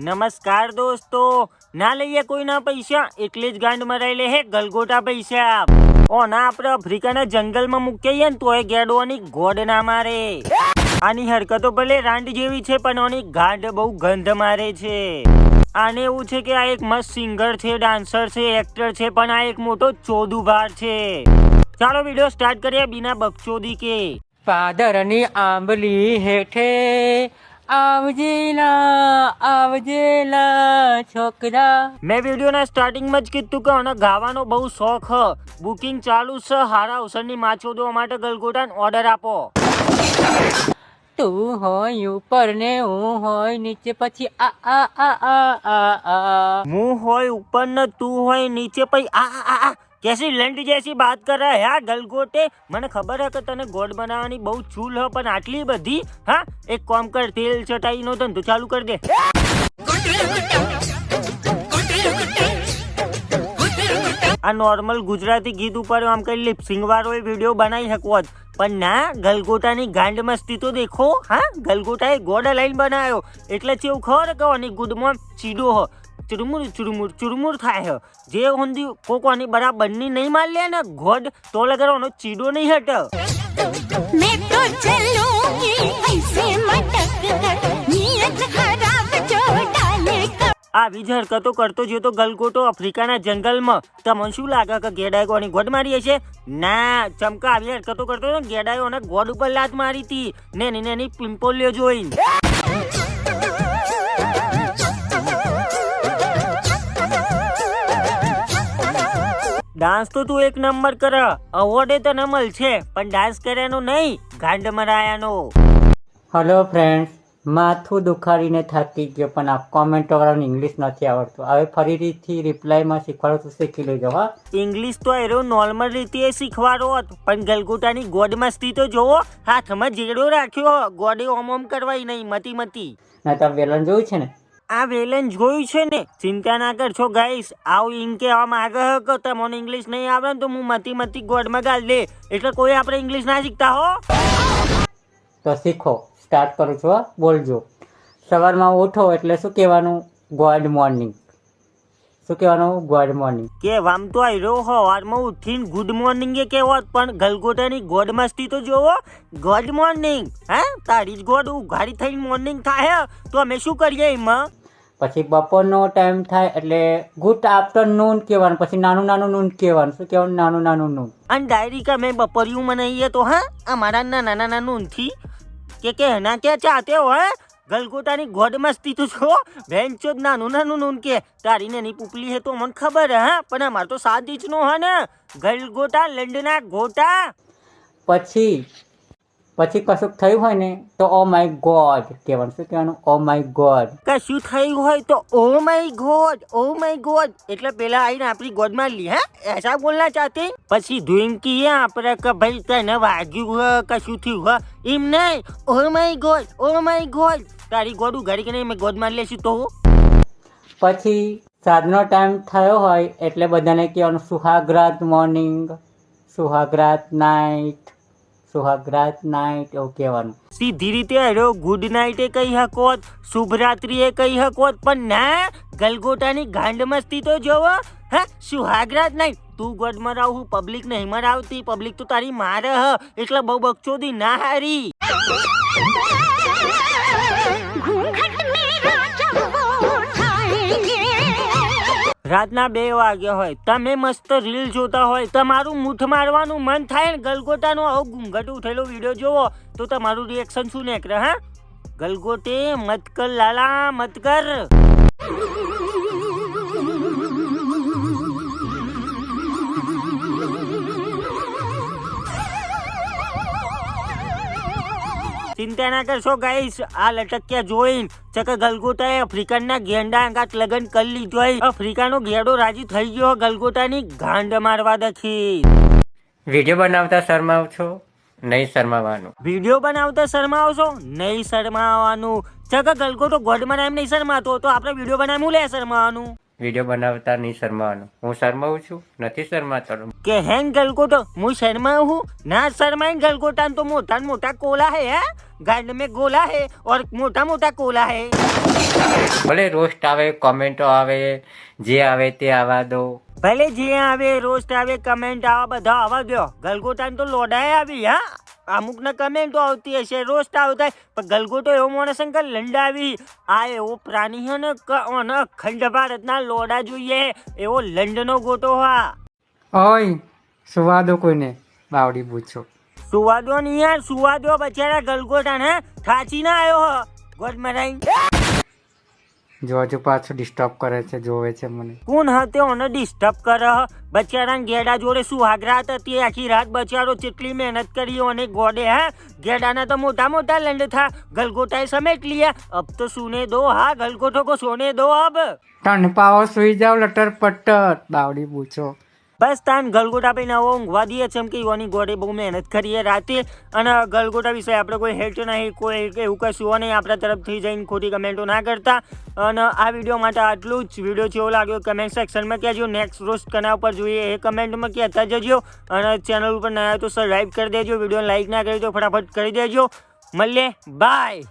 નમસ્કાર દોસ્તો, ના લઈએ કોઈના પૈસા એટલે જ ગાંડ મરાઈ લે હે ગલગોટા પૈસા. ઓના આપણે આફ્રિકાના જંગલમાં મૂકીએ ને તોય ગેડોની ગોડ ના મારે. આની હરકતો ભલે રાંડ જેવી છે પણ આની ગાંડ બહુ ગંધ મારે છે. આને એવું છે કે આ એક મસ્ત સિંગર છે, ડાન્સર છે, એક્ટર છે, પણ આ એક મોટો ચોદુભાર છે. ચાલો વિડીયો સ્ટાર્ટ કરીએ બિના બકચોદી કે. પાદરની આંબલી હેઠે આવજેલા છોકરા. મેં વિડીયોના સ્ટાર્ટિંગમાં જ કીધું કે આને ગાવાનો બહુ શોખ હ. બુકિંગ ચાલુ છે. હારા અવસરની માછો દો માટે ગલગોટાનો ઓર્ડર આપો. તું હોય ઉપર ને હું હોય નીચે, પછી આ આ આ આ આ આ. હું હોય ઉપર ને તું હોય નીચે, પછી આ कैसी लंड जैसी बात कर रहा है यार गलगोटे. મને ખબર હે કે તને ગોડ બનાવવાની બહુ ચૂલ હ, પણ આટલી બધી હા. એક કામ કર, તેલ ચટાઈનો ધંધો ચાલુ કરી દે. આ નોર્મલ ગુજરાતી ગીત ઉપર આમ કઈ લિપસિંગ વાળો વિડીયો બનાવી શકો જ, પણ ના, ગલગોટાની ગાંડ મસ્તી તો દેખો. હા, ગલગોટાએ ગોડ લાઈન બનાવ્યો એટલે કેવું ખબર કે આની ગુદમાં ચીડો હ. ચુરમુર ચુરમુર ચુરમુર થાય. જે હોંદી કોકોની બરાબરની નહીં માર લે ને ગોડ તો લગાડવાનો ચીડો નહીં હટ. मैं तो चलूंगी ऐसे मटक कर, नियत खराब जो डालेगा. આવી જ હરકતો કરતો જો તો ગલગોટો આફ્રિકાના જંગલમાં. તમને શું લાગે કે ગેડાએ કોની ગોડ મારી હશે? ના, ચમકા આવી હરકતો કરતો ને ગેડાએ ગોડ ઉપર લાત મારી હતી નેની પિમ્પોલિયો જોઈને. ડાન્સ તો તું એક નંબર કરે, અવોર્ડ તને મળશે, પણ ડાન્સ કર્યાનો નહીં, ગાંડ મરાયાનો. હલો ફ્રેન્ડ્સ, માથું દુખાડીને થાકી ગયો, પણ આ કોમેન્ટ વાળાને ઇંગ્લિશ નથી આવડતું. હવે ફરીથી રિપ્લાયમાં શીખવાડો તો શીખી લેજો. હા, ઇંગ્લિશ તો એરો નોર્મલ રીતે શીખવાડો હતો, પણ ગલગોટાની ગોડ મસ્તી તો જોવો. હાથમાં જેડો રાખ્યો, ગોડે ઓમ કરવાય નહીં, મતી. ના તમે વેલણ જોયું છે ને? આ વેલન જોયું છે ને. ચિંતા ના કરશો ગાઈસ, આવું ઇન કહેવા માંગે કે તમને ઇંગ્લિશ નહીં આવડે ને તો હું મતી ગોડમાં ગાલ દે, એટલે કોઈ આપણે ઇંગ્લિશ ના શીખતા હો. તો શીખો, સ્ટાર્ટ કરું છું. બોલજો. સવારમાં ઉઠો એટલે શું કહેવાનું? Good morning. શું કહેવાનું? Good morning. કેવામ તો આવ્યો સવારમાં ઉઠીને ગુડ મોર્નિંગ એ કહેવત, પણ ગલગોટાની ગોડ મસ્તી તો જોવો. Good morning. હા, તારી જ ગોડ ઉઘાડી થઈને મોર્નિંગ થાય તો અમે શું કરીએ એમાં? પછી બપોરનો ટાઈમ થાય એટલે ગુડ આફ્ટરનૂન કહેવાનું, પછી નાનું નૂન કહેવાનું. શું કહેવાનું? નાનું નૂન. અને ડાયરી કે મેં બપોરિયું મનાઈએ તો હા, અમારા નાના નૂનથી કે ના ક્યાં ચાહતે હો. હે, ગલગોટાની ગોડ મસ્તી તો છો. ભેંચો નાનું નૂન કે તારી નાની પુપલી હે તો મને ખબર હે, હા, પણ અમાર તો 7 ઇંચનો હે ને ગલગોટા, લંડના ગોટા. પછી કશુંક થયું હોય ને તો ઓ માય ગોડ કહેવાનું. શું કહેવાનું? Oh my God. કશું થયું હોય તો ઓ માય ગોડ એટલે પેલા આવીને આપણી ગોડમાં લી. હે, એસા બોલના ચાહતે. પછી ધોઈને કહીએ આપણે કે ભાઈ તને વાગ્યું હે, કશું થયું હે, એમ નહીં. ઓ માય ગોડ તારી ગોડ ઉઘાડી કે નહીં મેં ગોડમાં લેશું તો. પછી સાંજનો ટાઈમ થયો હોય એટલે બધાને કહેવાનું સુહાગરાત મોર્નિંગ, સુહાગરાત નાઇટ, સુહાગરાત નાઇટ એવું કહેવાનું. સીધી રીતે હરો ગુડ નાઇટ એ કહી શકો, શુભરાત્રી એ કહી શકો, પણ ના, ગલગોટાની ગાંડ મસ્તી તો જોવો. હા, સુહાગરાત નાઇટ. તું ગોડ મરાવું, પબ્લિક નહીં મરાવતી. પબ્લિક તો તારી મારે હ, એટલે બહુ બકચોદી ના હારી. घूंघट मेरा जब वो उठाएंगे. રાતના 2 વાગ્યા હોય, તમે મસ્ત રીલ જોતા હોય, તમારું મૂઠ મારવાનું મન થાય ને ગલગોટાનો આવો ઘૂંઘટ ઉઠેલો વિડીયો જોવો તો તમારું રિએક્શન શું નીકળે? હા, ગલગોટે મત કર લાલા, મત કર. ચિંતા ના કરશો ગાઈસ, આ લટક્યા જોઈને ચક ગલગોટાએ આફ્રિકાના ગેંડા અંગાત લગન કરી લીધો. આફ્રિકાનો ગેડો રાજી થઈ ગયો ગલગોટાની ગાંડ મારવા દખી. વિડીયો બનાવતા શરમાવ છો? નહીં શરમાવાનું. વિડીયો બનાવતા શરમાવો છો? નહીં શરમાવાનું. ચક ગલગોટો ગોડ બનાવ નહીં શરમાતો તો આપણે વિડીયો બનાવ્યું લે શરમાવાનું. વિડીયો બનાવતા નહીં શરમાવાનું. હું શરમાવું છું? નથી શરમાતો. કે હેંગ ગલગોટો હું શर्मा हूँ ना शर्माए गलगोटा तो मोटा मोटा कोला है गांड में गोला है और मोटा मोटा कोला है. ભલે રોસ્ટ આવે, કોમેન્ટો આવે, જે આવે તે આવવા દો. ભલે જે આવે રોસ્ટ આવે કમેન્ટ આવા બધા આવવા દો. ગલગોટા તો લોડાય આવી અમુક ને કમેન્ટો આવતી હશે, રોસ્ટ આવતા, પણ ગલગોટો એવો માણસ અંકલ લંડાવી આ એવો પ્રાણી હે ને અખંડ ભારતના લોડા જોઈએ એવો લંડનો ગોટો હા. ઓય સુવા દો કોઈને, બાવડી પૂછો. સુવાદો નહીં યાર, સુવાદો બચારા ગલગોટા ને થાચી ના આવ્યો હ ગોડ મરાઈ. જોજો પાછું ડિસ્ટર્બ કરે છે, જોવે છે મને. કોણ હતો ઓને ડિસ્ટર્બ કરે બચારા ગેડા જોડે સુહાગરાત હતી આખી રાત બચારો કેટલી મહેનત કરી અને ગોડે ગેડાના તો મોટા મોટા લંડ થા ગલગોટાએ સમેટ लिया. अब तो सोने दो हाँ गलगोटो को सोने दो अब. ટન પાવો સુઈ જાવ લટર પટર, બાવડી પૂછો. બસ તાન ગલગોટા પે નવો ઊંઘવા દઈએ છે એમ કે યોની ગોડે બહુ મહેનત કરીએ રાતે અને ગલગોટા વિશે આપણે કોઈ હેટ નહીં, કોઈ એવું કશું નહીં, આપણા તરફથી જઈને ખોટી કમેન્ટો ના કરતા. અને આ વિડીયો માટે આટલું જ. વિડીયો કેવો લાગ્યો કમેન્ટ સેક્શનમાં કહેજો. નેક્સ્ટ રોસ્ટ કના ઉપર જોઈએ એ કમેન્ટમાં કહેતા જજો. અને ચેનલ ઉપર નયા તો સબસ્ક્રાઈબ કરી દેજો. વિડીયો લાઈક ના કરી તો ફટાફટ કરી દેજો. મળીએ, બાય.